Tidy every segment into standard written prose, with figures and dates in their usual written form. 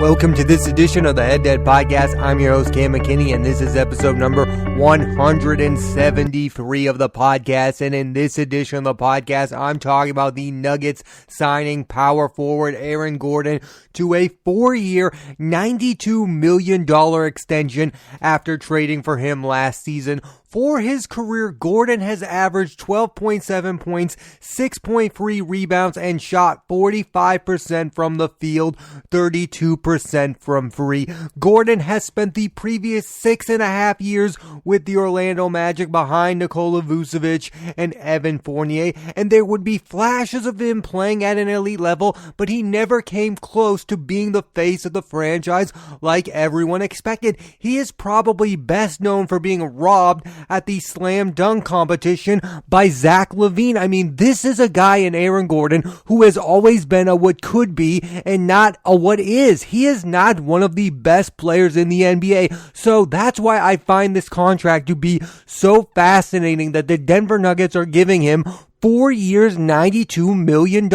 Welcome to this edition of the Head Dead Podcast. I'm your host, Cam McKinney, and this is episode number 173 of the podcast. And in this edition of the podcast, I'm talking about the Nuggets signing power forward Aaron Gordon to a 4-year, $92 million extension after trading for him last season. For his career, Gordon has averaged 12.7 points, 6.3 rebounds, and shot 45% from the field, 32% from free. Gordon has spent the previous 6.5 years with the Orlando Magic behind Nikola Vucevic and Evan Fournier, and there would be flashes of him playing at an elite level, but he never came close to being the face of the franchise like everyone expected. He is probably best known for being robbed at the slam dunk competition by Zach LaVine. I mean, this is a guy in Aaron Gordon who has always been a what could be and not a what is. He is not one of the best players in the NBA. So that's why I find this contract to be so fascinating that the Denver Nuggets are giving him 4 years, $92 million.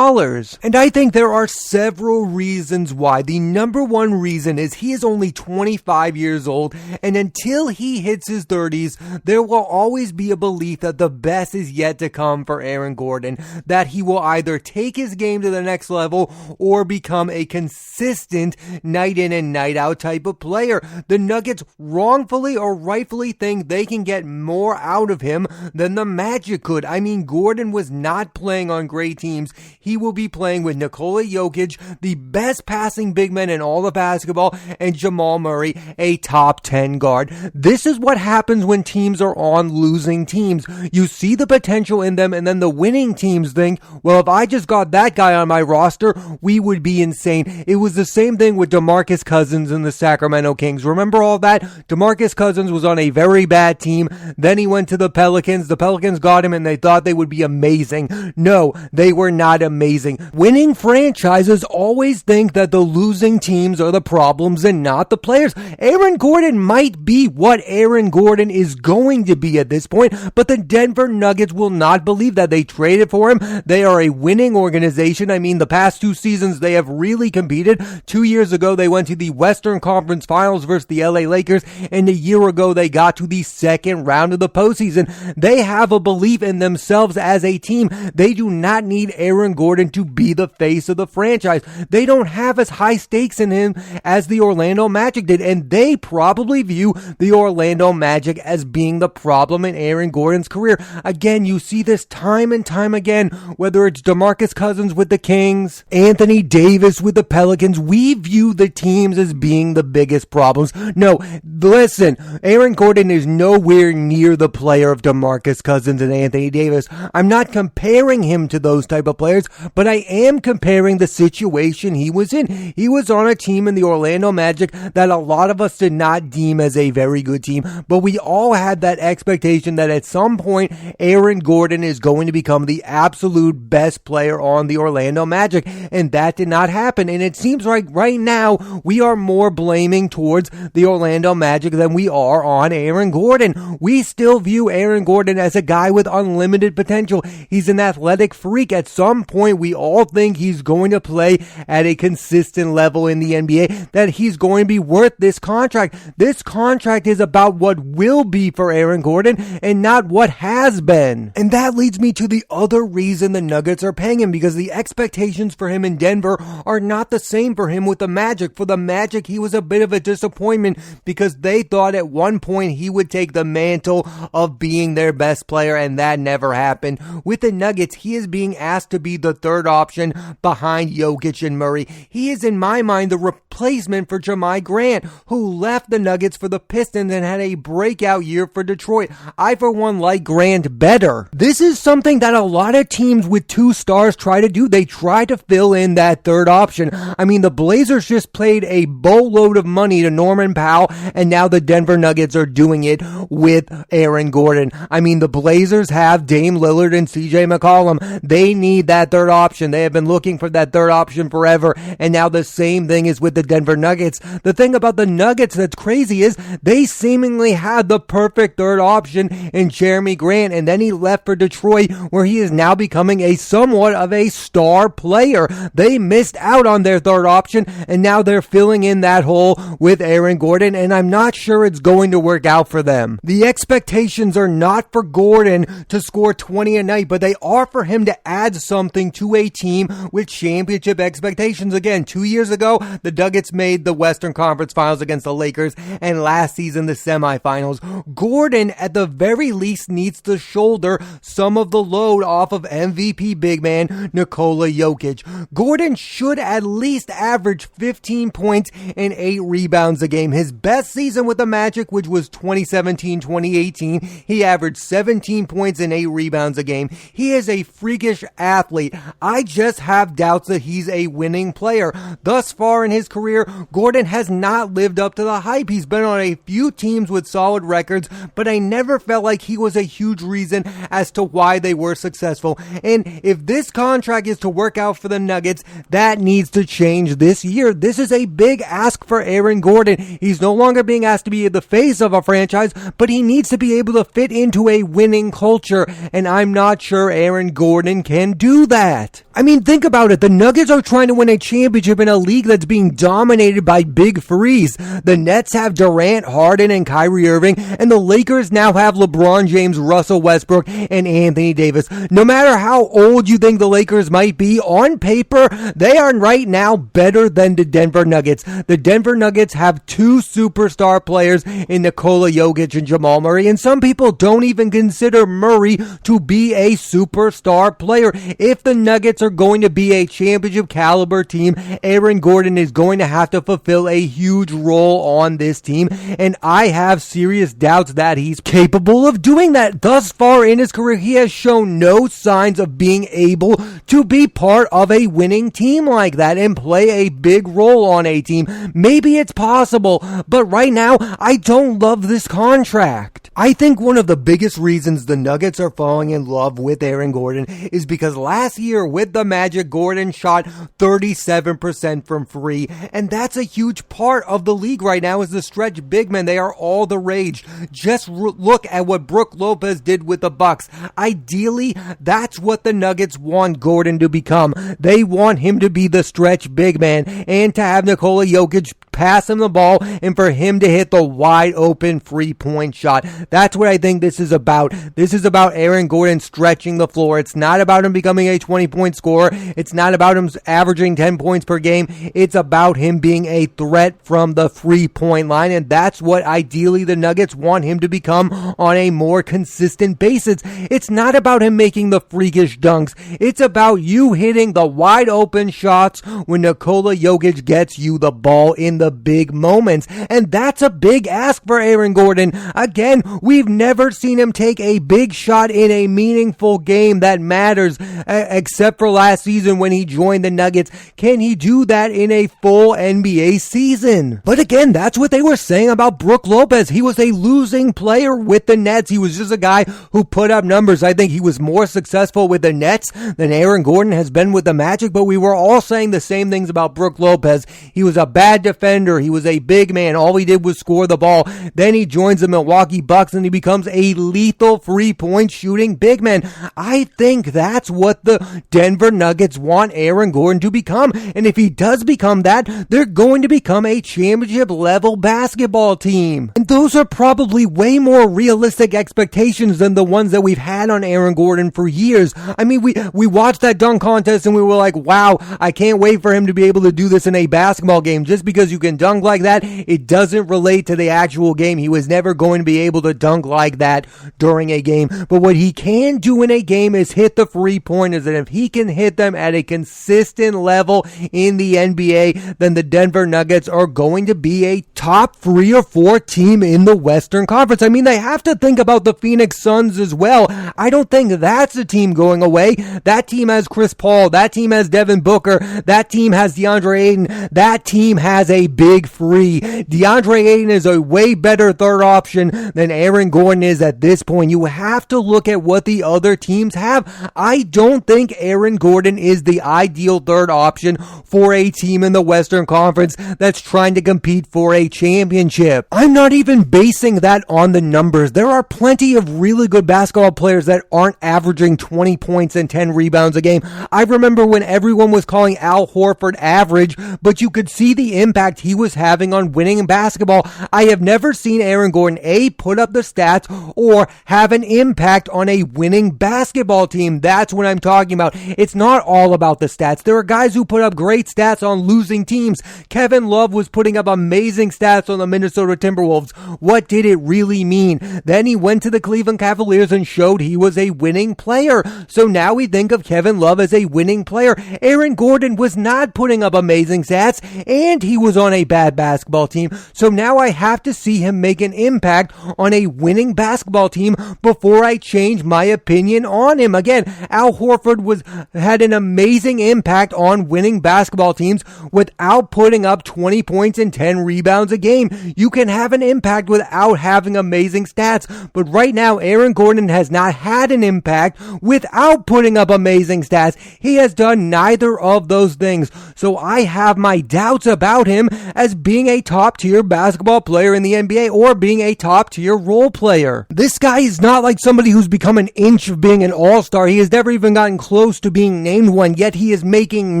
And I think there are several reasons why. The number one reason is he is only 25 years old, and until he hits his 30s, there will always be a belief that the best is yet to come for Aaron Gordon, that he will either take his game to the next level or become a consistent night in and night out type of player. The Nuggets wrongfully or rightfully think they can get more out of him than the Magic could. I mean, Gordon was not playing on great teams. He will be playing with Nikola Jokic, the best passing big man in all of basketball, and Jamal Murray, a top 10 guard. This is what happens when teams are on losing teams. You see the potential in them, and then the winning teams think, well, if I just got that guy on my roster, we would be insane. It was the same thing with DeMarcus Cousins and the Sacramento Kings. Remember all that? DeMarcus Cousins was on a very bad team. Then he went to the Pelicans. The Pelicans got him, and they thought they would be amazing. No, they were not amazing. Winning franchises always think that the losing teams are the problems and not the players. Aaron Gordon might be what Aaron Gordon is going to be at this point, but the Denver Nuggets will not believe that. They traded for him. They are a winning organization. I mean, the past 2 seasons they have really competed. 2 years ago they went to the Western Conference Finals versus the LA Lakers, and a year ago they got to the second round of the postseason. They have a belief in themselves as a team. They do not need Aaron Gordon to be the face of the franchise. They don't have as high stakes in him as the Orlando Magic did, and they probably view the Orlando Magic as being the problem in Aaron Gordon's career. Again, you see this time and time again, whether it's DeMarcus Cousins with the Kings, Anthony Davis with the Pelicans. We view the teams as being the biggest problems. No, listen, Aaron Gordon is nowhere near the player of DeMarcus Cousins and Anthony Davis. I'm not comparing him to those type of players, but I am comparing the situation he was in. He was on a team in the Orlando Magic that a lot of us did not deem as a very good team, but we all had that expectation that at some point Aaron Gordon is going to become the absolute best player on the Orlando Magic, and that did not happen. And it seems like right now we are more blaming towards the Orlando Magic than we are on Aaron Gordon. We still view Aaron Gordon as a guy with unlimited potential. He's an athletic freak. At some point, we all think he's going to play at a consistent level in the NBA, that he's going to be worth this contract. This contract is about what will be for Aaron Gordon and not what has been. And that leads me to the other reason the Nuggets are paying him, because the expectations for him in Denver are not the same for him with the Magic. For the Magic, he was a bit of a disappointment because they thought at one point he would take the mantle of being their best player, and that never happened. With the Nuggets, he is being asked to be the third option behind Jokic and Murray. He is, in my mind, the replacement for Jerami Grant, who left the Nuggets for the Pistons and had a breakout year for Detroit. I, for one, like Grant better. This is something that a lot of teams with 2 stars try to do. They try to fill in that third option. I mean, the Blazers just paid a boatload of money to Norman Powell, and now the Denver Nuggets are doing it with Aaron Gordon. I mean, the Blazers have Dame Lillard Gordon, CJ McCollum. They need that third option. They have been looking for that third option forever, and now the same thing is with the Denver Nuggets. The thing about the Nuggets that's crazy is they seemingly had the perfect third option in Jeremy Grant, and then he left for Detroit, where he is now becoming a somewhat of a star player. They missed out on their third option, and now they're filling in that hole with Aaron Gordon, and I'm not sure it's going to work out for them. The expectations are not for Gordon to score 20 a night, but they are for him to add something to a team with championship expectations. Again, 2 years ago, the Nuggets made the Western Conference Finals against the Lakers, and last season the semifinals. Gordon, at the very least, needs to shoulder some of the load off of MVP big man Nikola Jokic. Gordon should at least average 15 points and 8 rebounds a game. His best season with the Magic, which was 2017-2018, he averaged 17 points and 8 rebounds a game. He is a freakish athlete. I just have doubts that he's a winning player. Thus far in his career, Gordon has not lived up to the hype. He's been on a few teams with solid records, but I never felt like he was a huge reason as to why they were successful. And if this contract is to work out for the Nuggets, that needs to change this year. This is a big ask for Aaron Gordon. He's no longer being asked to be the face of a franchise, but he needs to be able to fit into a winning culture, and I'm not sure Aaron Gordon can do that. I mean, think about it. The Nuggets are trying to win a championship in a league that's being dominated by big threes. The Nets have Durant, Harden, and Kyrie Irving, and the Lakers now have LeBron James, Russell Westbrook, and Anthony Davis. No matter how old you think the Lakers might be, on paper, they are right now better than the Denver Nuggets. The Denver Nuggets have 2 superstar players in Nikola Jokic and Jamal Murray, and some people don't even consider Murray to be a superstar player. If the Nuggets are going to be a championship caliber team, Aaron Gordon is going to have to fulfill a huge role on this team, and I have serious doubts that he's capable of doing that. Thus far in his career, he has shown no signs of being able to be part of a winning team like that and play a big role on a team. Maybe it's possible, but right now, I don't love this contract. I think one of the biggest reasons the Nuggets are falling in love with Aaron Gordon is because last year with the Magic, Gordon shot 37% from free, and that's a huge part of the league right now is the stretch big men. They are all the rage. Just look at what Brook Lopez did with the Bucks. Ideally, that's what the Nuggets want Gordon to become. They want him to be the stretch big man and to have Nikola Jokic pass him the ball and for him to hit the wide open 3-point shot. That's what I think this is about. This is about Aaron Gordon stretching the floor. It's not about him becoming a 20-point scorer. It's not about him averaging 10 points per game. It's about him being a threat from the 3-point line, and that's what ideally the Nuggets want him to become on a more consistent basis. It's not about him making the freakish dunks. It's about you hitting the wide open shots when Nikola Jokic gets you the ball in the big moments, and that's a big ask for Aaron Gordon. Again, we've never seen him take a big shot in a meaningful game that matters, except for last season when he joined the Nuggets. Can he do that in a full NBA season? But again, that's what they were saying about Brook Lopez. He was a losing player with the Nets. He was just a guy who put up numbers. I think he was more successful with the Nets than Aaron Gordon has been with the Magic, but we were all saying the same things about Brook Lopez. He was a bad defender. He was a big man. All he did was score the ball. Then he joins the Milwaukee Bucks and he becomes a lethal 3-point shooting big man. I think that's what the Denver Nuggets want Aaron Gordon to become. And if he does become that, they're going to become a championship level basketball team. And those are probably way more realistic expectations than the ones that we've had on Aaron Gordon for years. I mean, we watched that dunk contest and we were like, wow, I can't wait for him to be able to do this in a basketball game. Just because you can dunk like that, it doesn't relate to the actual game. He was never going to be able to dunk like that during a game. But what he can do in a game is hit the 3-pointers, and if he can hit them at a consistent level in the NBA, then the Denver Nuggets are going to be a top 3 or 4 team in the Western Conference. I mean, they have to think about the Phoenix Suns as well. I don't think that's a team going away. That team has Chris Paul. That team has Devin Booker. That team has DeAndre Ayton. That team has a big free. DeAndre Ayton is a way better third option than Aaron Gordon is at this point. You have to look at what the other teams have. I don't think Aaron Gordon is the ideal third option for a team in the Western Conference that's trying to compete for a championship. I'm not even basing that on the numbers. There are plenty of really good basketball players that aren't averaging 20 points and 10 rebounds a game. I remember when everyone was calling Al Horford average, but you could see the impact he was having on winning in basketball. I have never seen Aaron Gordon, A, put up the stats or have an impact on a winning basketball team. That's what I'm talking about. It's not all about the stats. There are guys who put up great stats on losing teams. Kevin Love was putting up amazing stats on the Minnesota Timberwolves. What did it really mean? Then he went to the Cleveland Cavaliers and showed he was a winning player. So now we think of Kevin Love as a winning player. Aaron Gordon was not putting up amazing stats, and he was on a bad basketball team. So now I have to see him make an impact on a winning basketball team before I change my opinion on him. Again, Al Horford had an amazing impact on winning basketball teams without putting up 20 points and 10 rebounds a game. You can have an impact without having amazing stats, but right now Aaron Gordon has not had an impact without putting up amazing stats. He has done neither of those things, so I have my doubts about him as being a top-tier basketball player in the NBA or being a top-tier role player. This guy is not like somebody who's become an inch of being an all-star. He has never even gotten close to being named one, yet he is making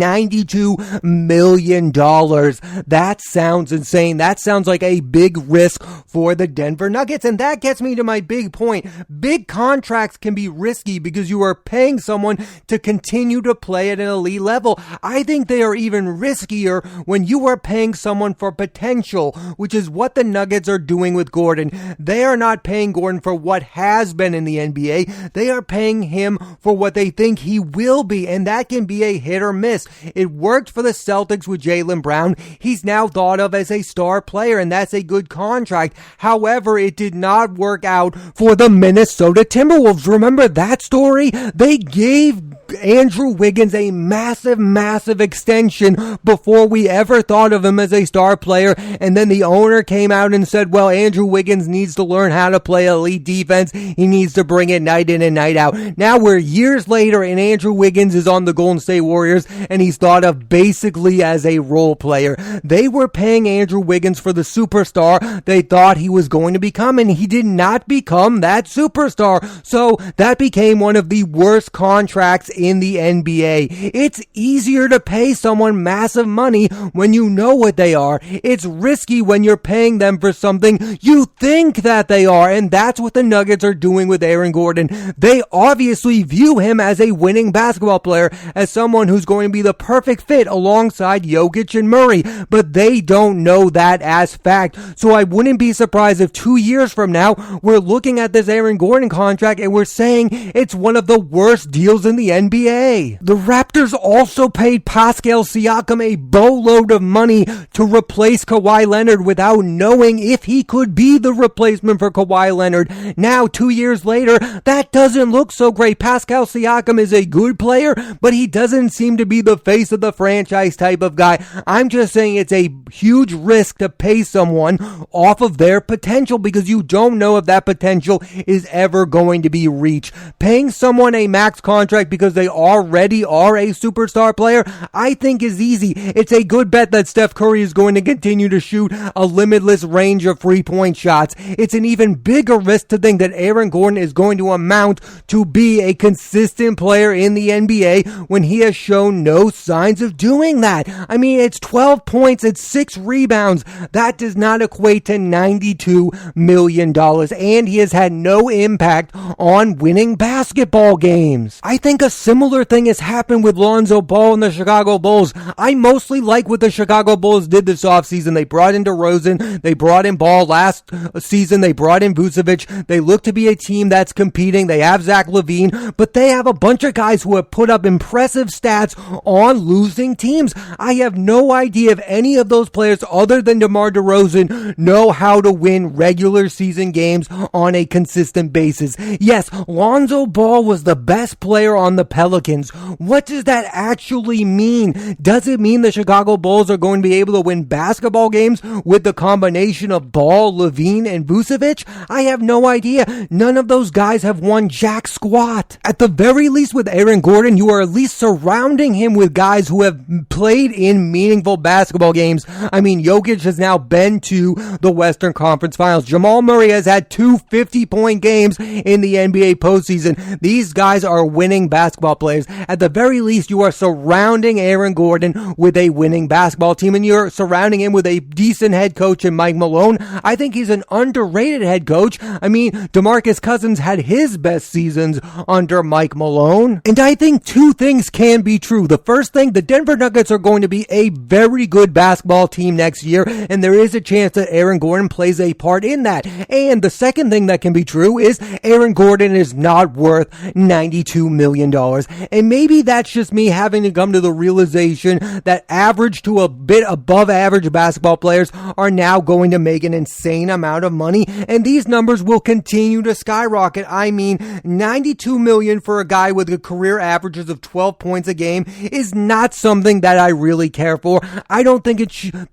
$92 million. That sounds insane. That sounds like a big risk for the Denver Nuggets, and that gets me to my big point. Big contracts can be risky because you are paying someone to continue to play at an elite level. I think they are even riskier when you are paying someone for potential, which is what the Nuggets are doing with Gordon. They are not paying Gordon for what has been in the NBA. They are paying him for what they think he will be, and that can be a hit or miss. It worked for the Celtics with Jaylen Brown. He's now thought of as a star player, and that's a good contract. However, it did not work out for the Minnesota Timberwolves. Remember that story? They gave Andrew Wiggins a massive extension before we ever thought of him as a star player, and then the owner came out and said, well, Andrew Wiggins needs to learn how to play elite defense. He needs to bring it night in and night out. Now we're years later and Andrew Wiggins is on the Golden State Warriors and he's thought of basically as a role player. They were paying Andrew Wiggins for the superstar they thought he was going to become, and he did not become that superstar. So that became one of the worst contracts in the NBA. It's easier to pay someone massive money when you know what they are. It's risky when you're paying them for something you think that they are, and that's what the Nuggets are doing with Aaron Gordon. They obviously view him as a winning basketball player, as someone who's going to be the perfect fit alongside Jokic and Murray, but they don't know that as fact. So I wouldn't be surprised if 2 years from now we're looking at this Aaron Gordon contract and we're saying it's one of the worst deals in the NBA. The Raptors also paid Pascal Siakam a boatload of money to replace Kawhi Leonard without knowing if he could be the replacement for Kawhi Leonard. Now, 2 years later, that doesn't look so great. Pascal Siakam is a good player, but he doesn't seem to be the face of the franchise type of guy. I'm just saying it's a huge risk to pay someone off of their potential because you don't know if that potential is ever going to be reached. Paying someone a max contract because they already are a superstar player, I think is easy. It's a good bet that Steph Curry is going to continue to shoot a limitless range of 3-point shots. It's an even bigger risk to think that Aaron Gordon is going to amount to be a consistent player in the NBA when he has shown no signs of doing that. I mean, it's 12 points, it's 6 rebounds. That does not equate to $92 million, and he has had no impact on winning basketball games. I think a similar thing has happened with Lonzo Ball and the Chicago Bulls. I mostly like what the Chicago Bulls did this offseason. They brought in DeRozan, they brought in Ball last season, they brought in Vucevic. They look to be a team that's competing. They have Zach LaVine, but they have a bunch of guys who have put up impressive stats on losing teams. I have no idea if any of those players other than DeMar DeRozan know how to win regular season games on a consistent basis. Yes, Lonzo Ball was the best player on the Pelicans. What does that actually mean? Does it mean the Chicago Bulls are going to be able to win basketball games with the combination of Ball, Levine, and Vucevic? I have no idea. None of those guys have won jack squat. At the very least with Aaron Gordon, you are at least surrounding him with guys who have played in meaningful basketball games. I mean, Jokic has now been to the Western Conference Finals. Jamal Murray has had 2 50-point games in the NBA postseason. These guys are winning basketball players. At the very least, you are surrounding Aaron Gordon with a winning basketball team, and you're surrounding him with a decent head coach in Mike Malone. I think he's an underrated head coach. I mean, DeMarcus Cousins had his best seasons under Mike Malone. And I think two things can be true. The first thing, the Denver Nuggets are going to be a very good basketball team next year, and there is a chance that Aaron Gordon plays a part in that. And the second thing that can be true is Aaron Gordon is not worth $92 million. And maybe that's just me having to come to the realization that average to a bit above average basketball players are now going to make an insane amount of money, and these numbers will continue to skyrocket. I mean, $92 million for a guy with a career averages of 12 points a game is not something that I really care for. I don't think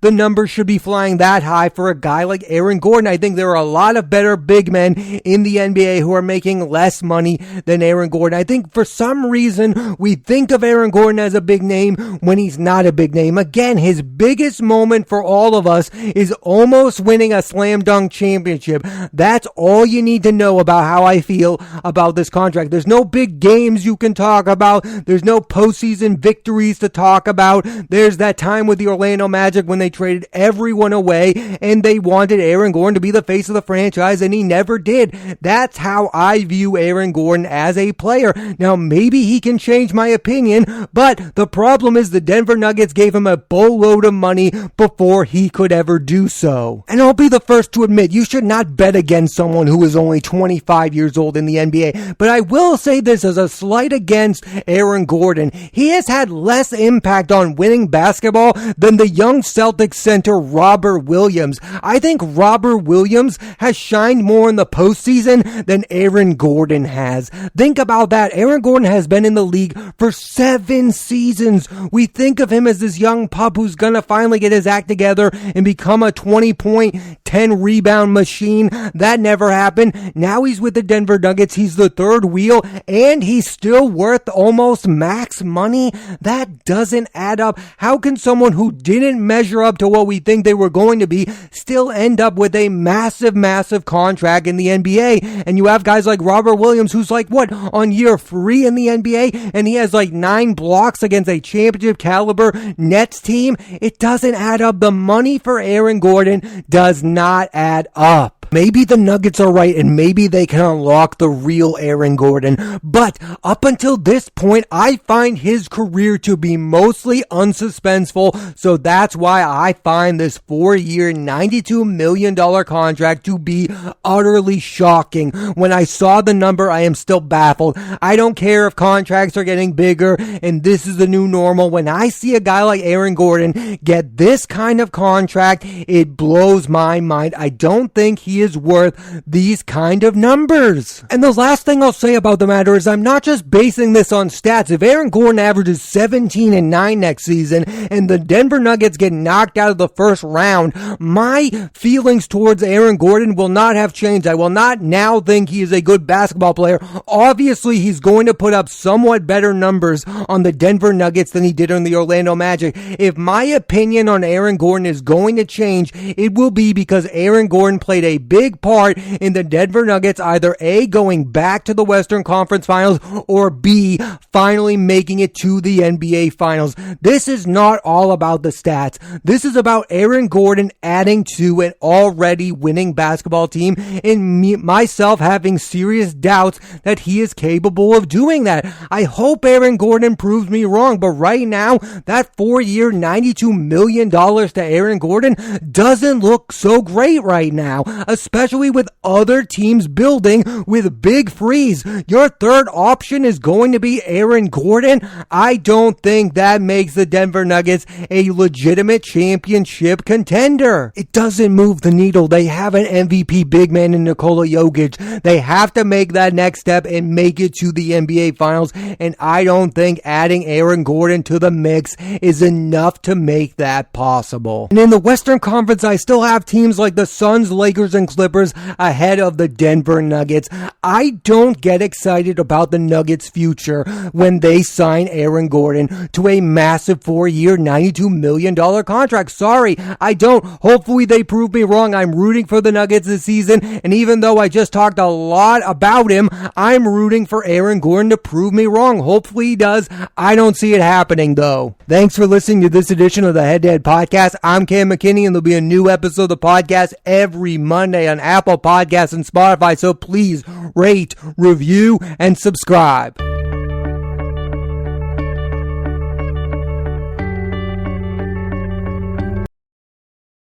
the number should be flying that high for a guy like Aaron Gordon. I think there are a lot of better big men in the NBA who are making less money than Aaron Gordon. I think for some reason we think of Aaron Gordon as a big name when he's not a big name. Again, his biggest moment for all of us is almost winning a slam dunk championship. That's all you need to know about how I feel about this contract. There's no big games you can talk about. There's no postseason victories to talk about. There's that time with the Orlando Magic when they traded everyone away and they wanted Aaron Gordon to be the face of the franchise, and he never did. That's how I view Aaron Gordon as a player. Now, maybe he can change my opinion, but the problem is the Denver Nuggets gave him a boatload of money before he could ever do so. And I'll be the first to admit, you should not bet against someone who is only 25 years old in the NBA. But I will say this as a slight against Aaron Gordon. He has had less impact on winning basketball than the young Celtics center Robert Williams. I think Robert Williams has shined more in the postseason than Aaron Gordon has. Think about that. Aaron Gordon has been in the league for 7 seasons. We think of him as this young pup who's gonna finally get his act together and become a 20-point, 10-rebound machine. That never happened. Now he's with the Denver Nuggets. He's the third wheel, and he's still worth almost max money. That doesn't add up. How can someone who didn't measure up to what we think they were going to be still end up with a massive, massive contract in the NBA? And you have guys like Robert Williams, who's like, what, on year 3 in the NBA, and he has like 9 blocks against a championship caliber Nets team. It doesn't add up. The money for Aaron Gordon does not add up. Maybe the Nuggets are right, and maybe they can unlock the real Aaron Gordon. But up until this point, I find his career to be mostly unsuspenseful. So that's why I find this 4-year, $92 million contract to be utterly shocking. When I saw the number, I am still baffled. I don't care if contracts are getting bigger and this is the new normal. When I see a guy like Aaron Gordon get this kind of contract, it blows my mind. I don't think he is worth these kind of numbers. And the last thing I'll say about the matter is I'm not just basing this on stats. If Aaron Gordon averages 17-9 next season and the Denver Nuggets get knocked out of the first round, my feelings towards Aaron Gordon will not have changed. I will not now think he is a good basketball player. Obviously, he's going to put up somewhat better numbers on the Denver Nuggets than he did on the Orlando Magic. If my opinion on Aaron Gordon is going to change, it will be because Aaron Gordon played a big part in the Denver Nuggets either A, going back to the Western Conference Finals, or B, finally making it to the NBA Finals. This is not all about the stats. This is about Aaron Gordon adding to an already winning basketball team and myself having serious doubts that he is capable of doing that. I hope Aaron Gordon proves me wrong, but right now, that 4-year, $92 million to Aaron Gordon doesn't look so great right now, especially with other teams building with big frees. Your third option is going to be Aaron Gordon. I don't think that makes the Denver Nuggets a legitimate championship contender. It doesn't move the needle. They have an MVP big man in Nikola Jokic. They have to make that next step and make it to the NBA Finals, and I don't think adding Aaron Gordon to the mix is enough to make that possible. And in the Western Conference, I still have teams like the Suns, Lakers, and Clippers ahead of the Denver Nuggets. I don't get excited about the Nuggets' future when they sign Aaron Gordon to a massive 4-year, $92 million contract. Sorry, I don't. Hopefully they prove me wrong. I'm rooting for the Nuggets this season, and even though I just talked a lot about him, I'm rooting for Aaron Gordon to prove me wrong. Hopefully he does. I don't see it happening, though. Thanks for listening to this edition of the Head to Head Podcast. I'm Cam McKinney, and there'll be a new episode of the podcast every Monday on Apple Podcasts and Spotify, so please rate, review, and subscribe.